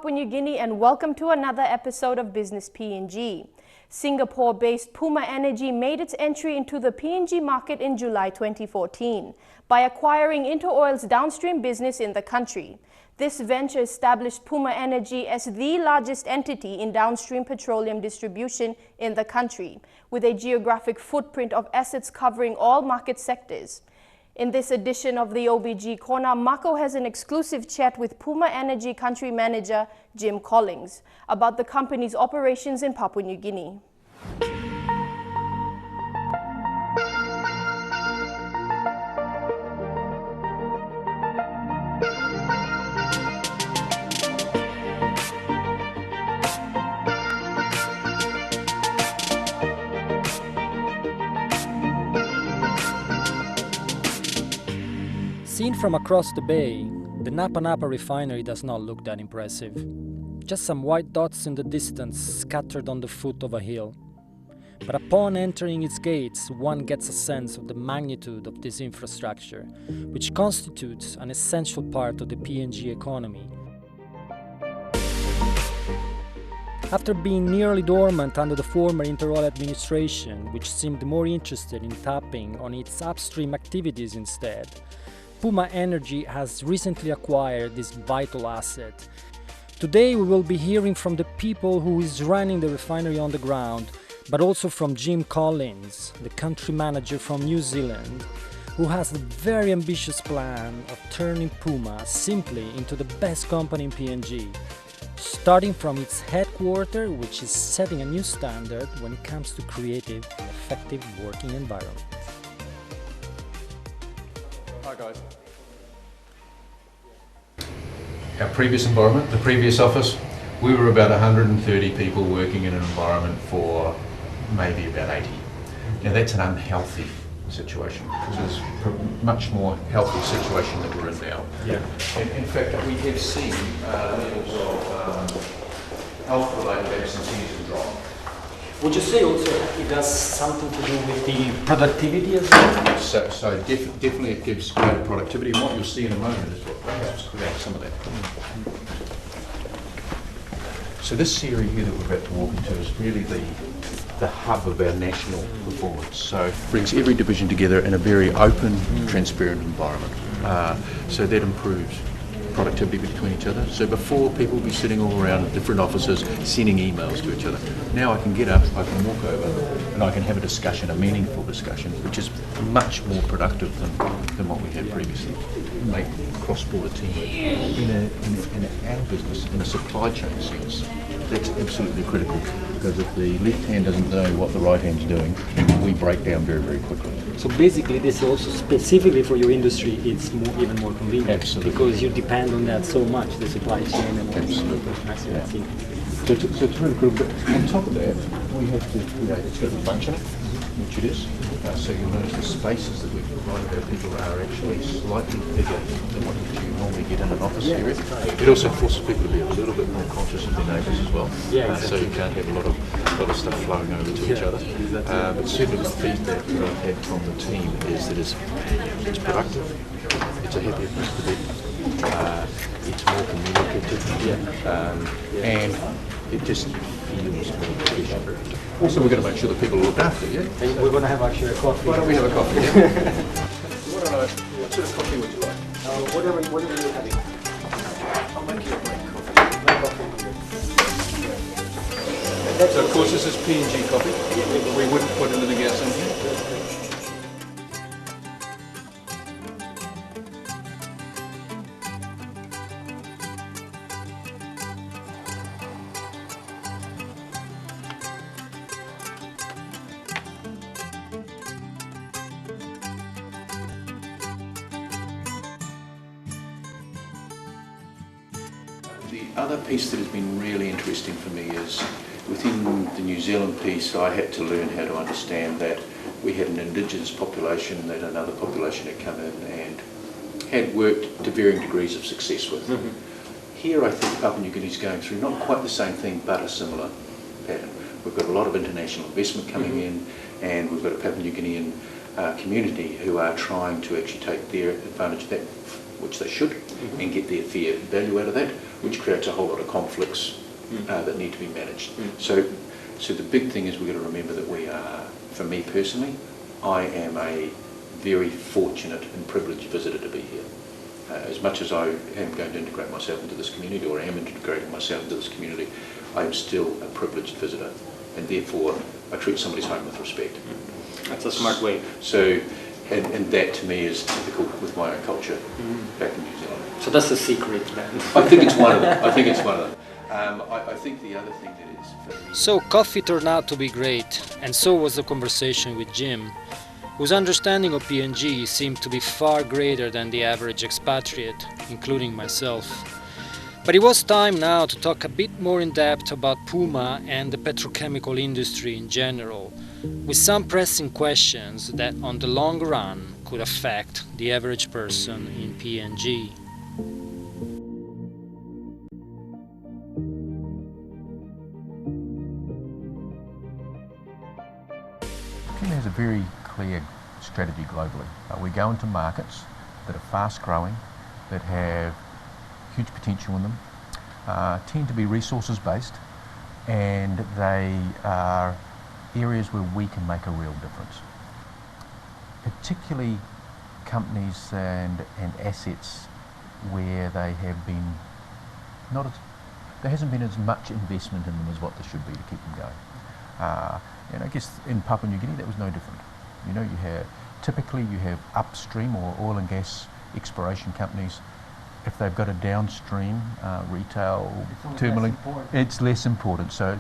Papua New Guinea and welcome to another episode of Business PNG. Singapore-based Puma Energy made its entry into the PNG market in July 2014 by acquiring InterOil's downstream business in the country. This venture established Puma Energy as the largest entity in downstream petroleum distribution in the country, with a geographic footprint of assets covering all market sectors. In this edition of the OBG Corner, Mako has an exclusive chat with Puma Energy Country Manager Jim Collings about the company's operations in Papua New Guinea. Seen from across the bay, the Napa Napa refinery does not look that impressive. Just some white dots in the distance scattered on the foot of a hill. But upon entering its gates, one gets a sense of the magnitude of this infrastructure, which constitutes an essential part of the PNG economy. After being nearly dormant under the former InterOil administration, which seemed more interested in tapping on its upstream activities instead, Puma Energy has recently acquired this vital asset. Today we will be hearing from the people who is running the refinery on the ground, but also from Jim Collings, the country manager from New Zealand, who has a very ambitious plan of turning Puma simply into the best company in PNG, starting from its headquarters, which is setting a new standard when it comes to creative and effective working environment. Hi guys. Our previous environment, the previous office, we were about 130 people working in an environment for maybe about 80. Now that's an unhealthy situation. It's a much more healthy situation that we're in now. Yeah. In fact, we have seen levels of health-related absenteeism drop. Would you say also it has something to do with the productivity as well? So definitely it gives greater productivity, and what you'll see in a moment is what helps create some of that. So this area here that we're about to walk into is really the hub of our national performance. So it brings every division together in a very open, transparent environment. So that improves productivity between each other. So before, people would be sitting all around different offices sending emails to each other. Now I can get up, I can walk over, and I can have a discussion, a meaningful discussion, which is much more productive than what we had previously. Make cross-border teamwork in our business, in a supply chain sense. That's absolutely critical, because if the left hand doesn't know what the right hand's doing, we break down very, very quickly. So basically, this is also specifically for your industry, it's even more convenient. Absolutely. Because you depend on that so much, the supply chain and all. Absolutely. Yeah. So it's really cool. But on top of that, we have to, it's got to be functional, which it is. So you'll notice the spaces that we've provided our people are actually slightly bigger than what you normally get in an office area. It also forces people to be a little bit more conscious of their neighbours as well. Yeah, exactly. So you can't have a lot of stuff flowing over to each other. But certainly the feedback that I've had from the team is that it's productive, it's a happier place to be, it's more communicative, and it just feels more professional. Also, we're going to make sure that people are looked after, yeah? And we're going to have actually a coffee. Why don't we have a coffee, yeah? What sort of coffee would you like? Whatever you're having. I'll make you a great coffee. So, of course, this is PNG coffee. We wouldn't put anything else in here. The other piece that has been really interesting for me is within the New Zealand piece, I had to learn how to understand that we had an indigenous population that another population had come in and had worked to varying degrees of success with. Here I think Papua New Guinea is going through not quite the same thing, but a similar pattern. We've got a lot of international investment coming in, and we've got a Papua New Guinean community who are trying to actually take their advantage of that which they should, and get their fair value out of that, which creates a whole lot of conflicts that need to be managed. So the big thing is we've got to remember that we are, for me personally, I am a very fortunate and privileged visitor to be here. As much as I am going to integrate myself into this community, or am integrating myself into this community, I am still a privileged visitor, and therefore I treat somebody's home with respect. That's a smart way. So, and that to me is typical with my own culture back in New Zealand. So that's the secret then. I think it's one of them. I think it's one of them. I think the other thing that is for me... So coffee turned out to be great, and so was the conversation with Jim, whose understanding of PNG seemed to be far greater than the average expatriate, including myself. But it was time now to talk a bit more in depth about Puma and the petrochemical industry in general, with some pressing questions that on the long run could affect the average person in PNG. Puma has a very clear strategy globally. We go into markets that are fast growing, that have huge potential in them, tend to be resources based, and they are areas where we can make a real difference. Particularly companies and assets where they have been there hasn't been as much investment in them as what there should be to keep them going. And I guess in Papua New Guinea that was no different. You know, typically you have upstream or oil and gas exploration companies. If they've got a downstream retail terminaling, it's less important. So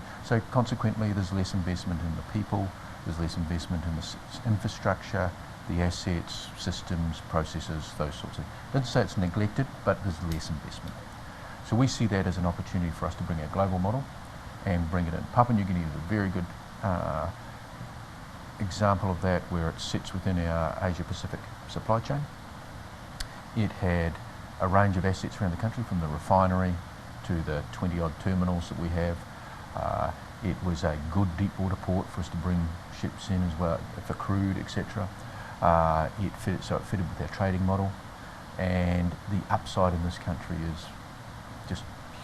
consequently, there's less investment in the people, there's less investment in the infrastructure, the assets, systems, processes, those sorts of things. Doesn't say it's neglected, but there's less investment. So we see that as an opportunity for us to bring our global model and bring it in. Papua New Guinea is a very good example of that, where it sits within our Asia-Pacific supply chain. It had a range of assets around the country, from the refinery to the 20-odd terminals that we have. It was a good deep water port for us to bring ships in as well, for crude, etc. It fitted with our trading model, and the upside in this country is just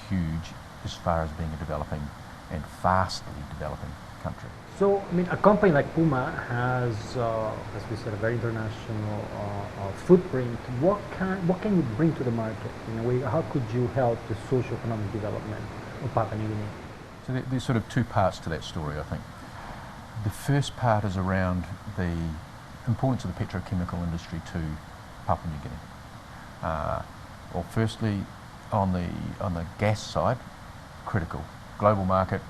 huge as far as being a developing and fastly developing country. So, I mean, a company like Puma has, as we said, a very international footprint. What can you bring to the market in a way? How could you help the socio-economic development of Papua New Guinea? So there's sort of two parts to that story, I think. The first part is around the importance of the petrochemical industry to Papua New Guinea. Well, firstly, on the gas side, critical. Global market,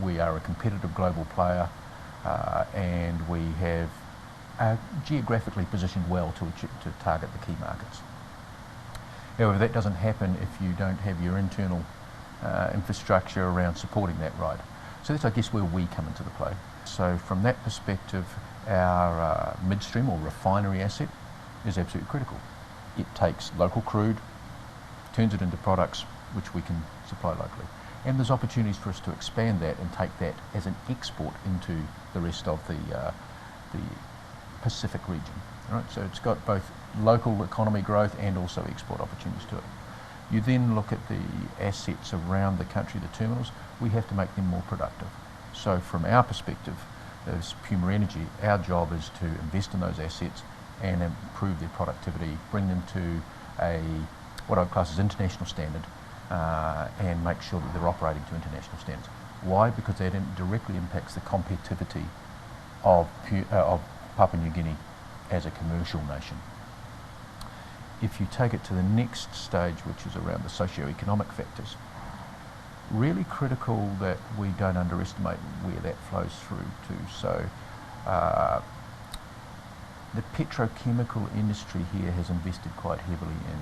we are a competitive global player, and we have geographically positioned well to target the key markets. However, that doesn't happen if you don't have your internal infrastructure around supporting that right. So that's, I guess, where we come into the play. So from that perspective, our midstream or refinery asset is absolutely critical. It takes local crude, turns it into products which we can supply locally. And there's opportunities for us to expand that and take that as an export into the rest of the Pacific region. Right? So it's got both local economy growth and also export opportunities to it. You then look at the assets around the country, the terminals, we have to make them more productive. So from our perspective, as Puma Energy, our job is to invest in those assets and improve their productivity, bring them to what I would class as international standard, and make sure that they're operating to international standards. Why? Because that directly impacts the competitivity of Papua New Guinea as a commercial nation. If you take it to the next stage, which is around the socio-economic factors, really critical that we don't underestimate where that flows through to. So the petrochemical industry here has invested quite heavily in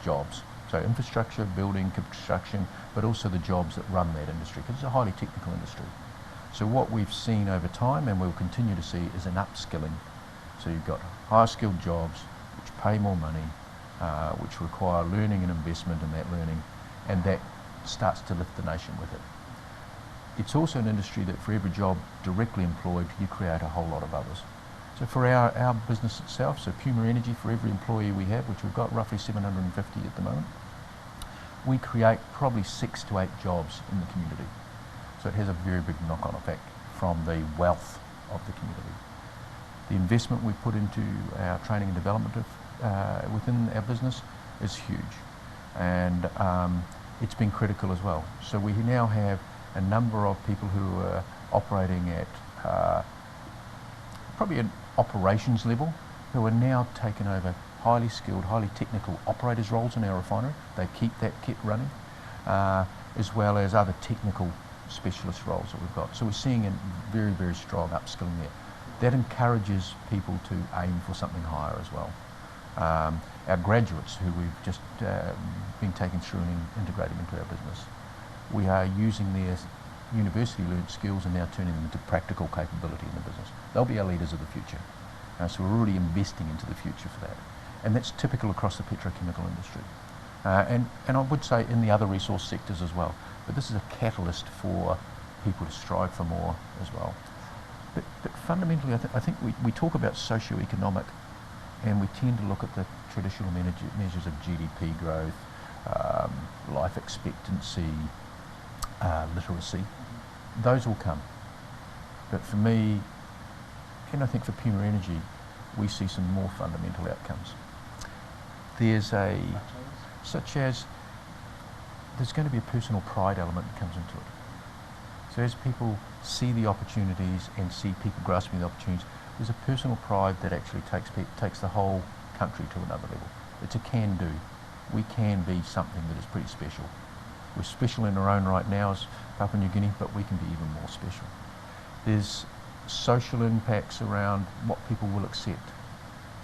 jobs. So infrastructure, building, construction, but also the jobs that run that industry, because it's a highly technical industry. So what we've seen over time, and we'll continue to see, is an upskilling. So you've got higher skilled jobs, which pay more money, which require learning and investment in that learning, and that starts to lift the nation with it. It's also an industry that for every job directly employed, you create a whole lot of others. So for our business itself, so Puma Energy, for every employee we have, which we've got roughly 750 at the moment, we create probably 6 to 8 jobs in the community. So it has a very big knock-on effect from the wealth of the community. The investment we put into our training and development within our business is huge, and it's been critical as well. So we now have a number of people who are operating at probably an operations level, who are now taking over highly skilled, highly technical operators roles in our refinery. They keep that kit running, as well as other technical specialist roles that we've got. So we're seeing a very, very strong upskilling there. That encourages people to aim for something higher as well. Our graduates, who we've just been taking through and integrating into our business, we are using their university learned skills and now turning them into practical capability in the business. They'll be our leaders of the future. So we're already investing into the future for that. And that's typical across the petrochemical industry. And I would say in the other resource sectors as well. But this is a catalyst for people to strive for more as well. But fundamentally, I think we talk about socio-economic, and we tend to look at the traditional measures of GDP growth, life expectancy, literacy. Those will come. But for me, and I think for Puma Energy, we see some more fundamental outcomes. There's such as, there's going to be a personal pride element that comes into it. So as people see the opportunities and see people grasping the opportunities, there's a personal pride that actually takes the whole country to another level. It's a can-do. We can be something that is pretty special. We're special in our own right now as Papua New Guinea, but we can be even more special. There's social impacts around what people will accept.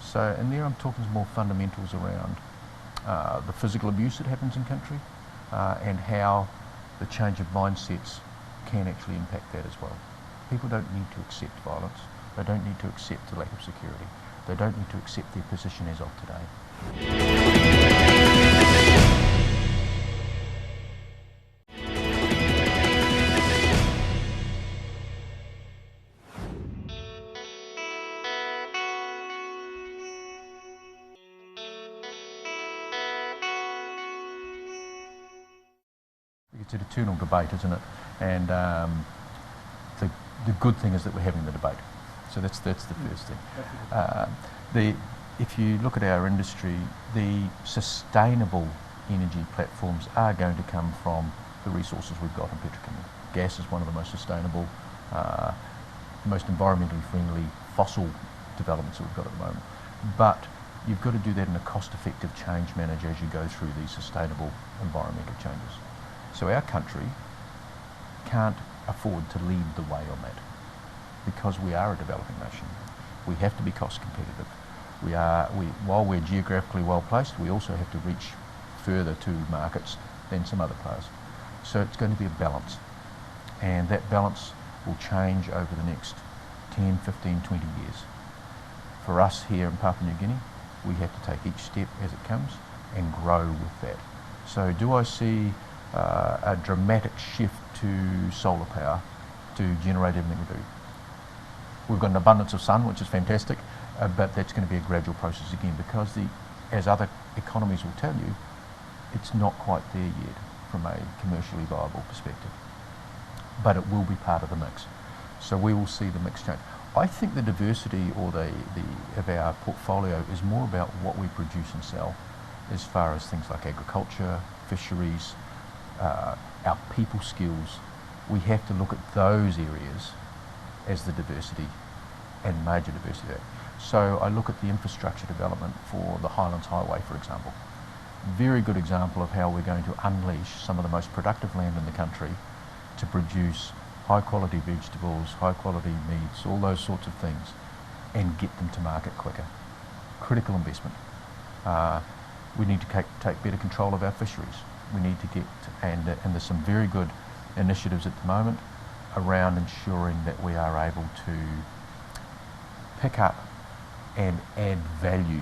So, and there I'm talking more fundamentals around the physical abuse that happens in country, and how the change of mindsets can actually impact that as well. People don't need to accept violence. They don't need to accept the lack of security. They don't need to accept their position as of today. It's an eternal debate, isn't it? And the good thing is that we're having the debate. So that's the first thing. If you look at our industry, the sustainable energy platforms are going to come from the resources we've got in petrochemical. Gas is one of the most sustainable, most environmentally friendly fossil developments that we've got at the moment. But you've got to do that in a cost-effective change manner as you go through these sustainable environmental changes. So our country can't afford to lead the way on that, because we are a developing nation. We have to be cost competitive. While we're geographically well placed, we also have to reach further to markets than some other players. So it's going to be a balance, and that balance will change over the next 10, 15, 20 years. For us here in Papua New Guinea, we have to take each step as it comes and grow with that. So do I see a dramatic shift to solar power to generate everything we do? We've got an abundance of sun, which is fantastic, but that's going to be a gradual process again, because as other economies will tell you, it's not quite there yet from a commercially viable perspective. But it will be part of the mix. So we will see the mix change. I think the diversity of our portfolio is more about what we produce and sell, as far as things like agriculture, fisheries, our people skills. We have to look at those areas as the diversity and major diversity there. So I look at the infrastructure development for the Highlands Highway, for example. Very good example of how we're going to unleash some of the most productive land in the country to produce high quality vegetables, high quality meats, all those sorts of things, and get them to market quicker. Critical investment. We need to take better control of our fisheries. We need to get, and there's some very good initiatives at the moment around ensuring that we are able to pick up and add value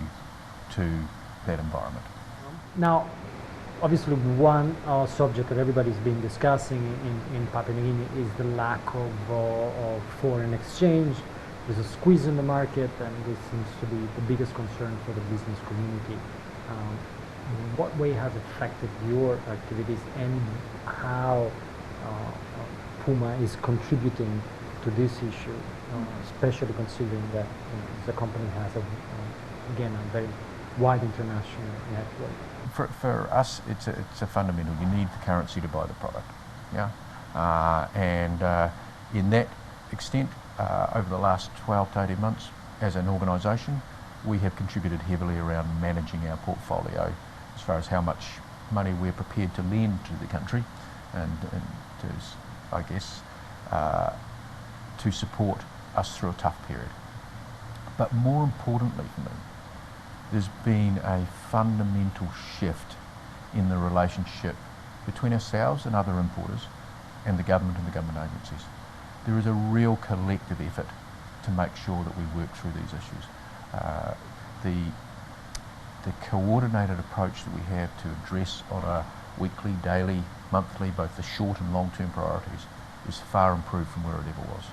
to that environment. Now, obviously one subject that everybody's been discussing in Papua New Guinea is the lack of foreign exchange there's a squeeze in the market, and this seems to be the biggest concern for the business community. In what way has it affected your activities, and how Puma is contributing to this issue, especially considering that the company has again a very wide international network? For us, it's a fundamental. You need the currency to buy the product. Yeah, and in that extent, over the last 12 to 18 months, as an organisation, we have contributed heavily around managing our portfolio as far as how much money we're prepared to lend to the country, and to, I guess, to support us through a tough period. But more importantly for me, there's been a fundamental shift in the relationship between ourselves and other importers and the government agencies. There is a real collective effort to make sure that we work through these issues. The coordinated approach that we have to address on a weekly, daily, monthly, both the short and long-term priorities, is far improved from where it ever was.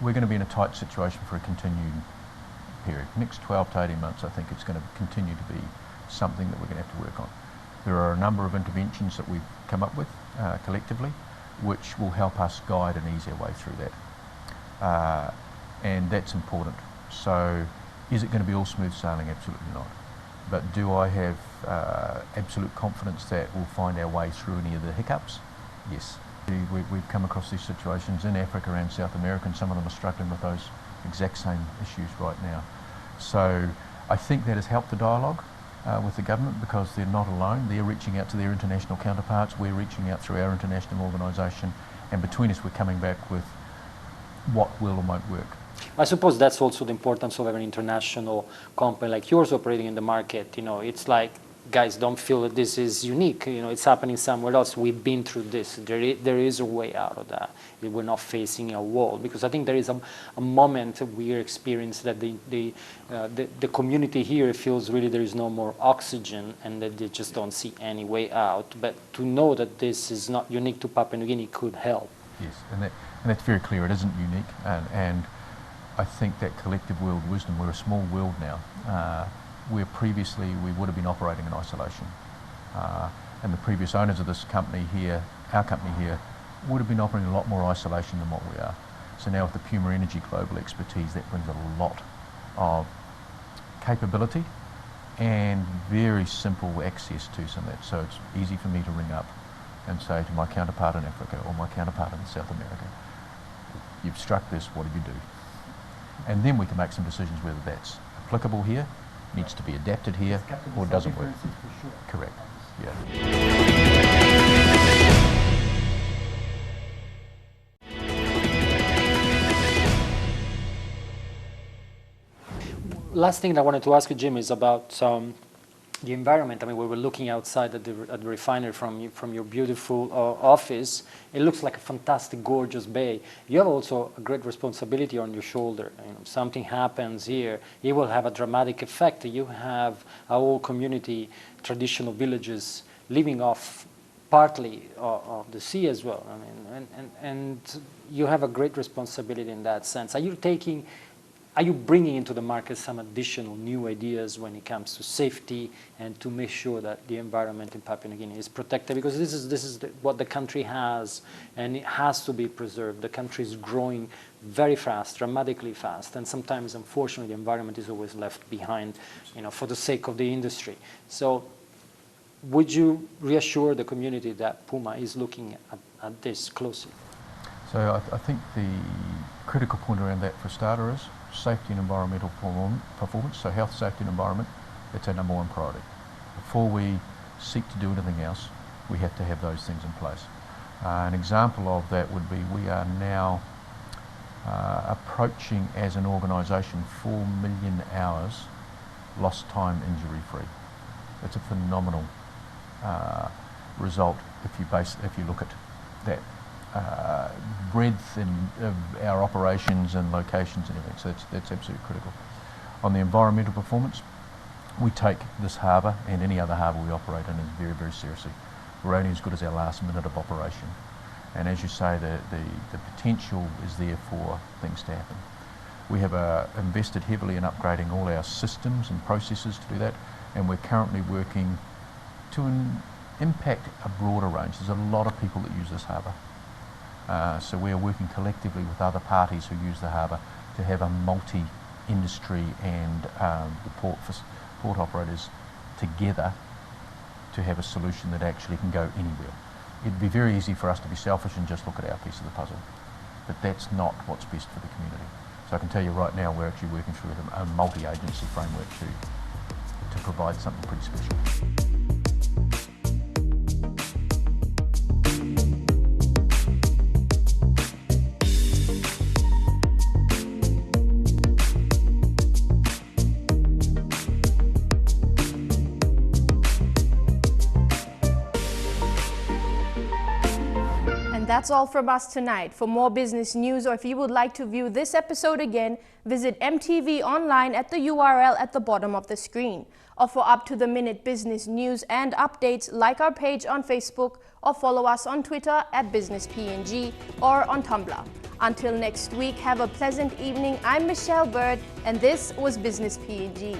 We're going to be in a tight situation for a continued period. Next 12 to 18 months, I think it's going to continue to be something that we're going to have to work on. There are a number of interventions that we've come up with collectively, which will help us guide and ease our way through that. And that's important. So, is it going to be all smooth sailing? Absolutely not. But do I have absolute confidence that we'll find our way through any of the hiccups? Yes. We've come across these situations in Africa and South America, and some of them are struggling with those exact same issues right now. So I think that has helped the dialogue with the government, because they're not alone. They're reaching out to their international counterparts, we're reaching out through our international organisation, and between us we're coming back with what will and won't work. I suppose that's also the importance of an international company like yours operating in the market. It's like, guys, don't feel that this is unique. It's happening somewhere else. We've been through this. There is a way out of that. We're not facing a wall, because I think there is a moment we experience that the community here feels really there is no more oxygen, and that they just don't see any way out. But to know that this is not unique to Papua New Guinea could help. Yes, and that's very clear. It isn't unique, and I think that collective world wisdom. We're a small world now. Where previously we would have been operating in isolation. And the previous owners of this company here, our company here, would have been operating in a lot more isolation than what we are. So now with the Puma Energy global expertise, that brings a lot of capability and very simple access to some of that. So it's easy for me to ring up and say to my counterpart in Africa or my counterpart in South America, you've struck this, what do you do? And then we can make some decisions whether that's applicable here, needs to be adapted here, or doesn't work. Sure. Correct. Yeah. Last thing I wanted to ask you, Jim, is about the environment. I mean, we were looking outside at the refinery from your beautiful office. It looks like a fantastic, gorgeous bay. You have also a great responsibility on your shoulder. Something happens here, it will have a dramatic effect. You have a whole community, traditional villages, living off partly of the sea as well. I mean, and you have a great responsibility in that sense. Are you bringing into the market some additional new ideas when it comes to safety and to make sure that the environment in Papua New Guinea is protected? Because this is what the country has, and it has to be preserved. The country is growing very fast, dramatically fast, and sometimes, unfortunately, the environment is always left behind, for the sake of the industry. So, would you reassure the community that Puma is looking at this closely? So I think the critical point around that, for starter, is safety and environmental performance. So health, safety and environment, it's our number one priority. Before we seek to do anything else, we have to have those things in place. An example of that would be we are now approaching, as an organisation, 4 million hours lost time injury free. It's a phenomenal result if you look at that breadth of our operations and locations and everything. So that's absolutely critical. On the environmental performance, We take this harbour and any other harbour we operate in very, very seriously. We're only as good as our last minute of operation. And as you say, the potential is there for things to happen. We have invested heavily in upgrading all our systems and processes to do that, and we're currently working to impact a broader range. There's a lot of people that use this harbour. So we are working collectively with other parties who use the harbour to have a multi-industry and the port operators together to have a solution that actually can go anywhere. It'd be very easy for us to be selfish and just look at our piece of the puzzle, but that's not what's best for the community. So I can tell you right now we're actually working through a multi-agency framework to provide something pretty special. That's all from us tonight. For more business news, or if you would like to view this episode again, visit EMTV online at the URL at the bottom of the screen. Or for up-to-the-minute business news and updates, like our page on Facebook or follow us on Twitter at Business PNG or on Tumblr. Until next week, have a pleasant evening. I'm Michelle Bird, and this was Business PNG.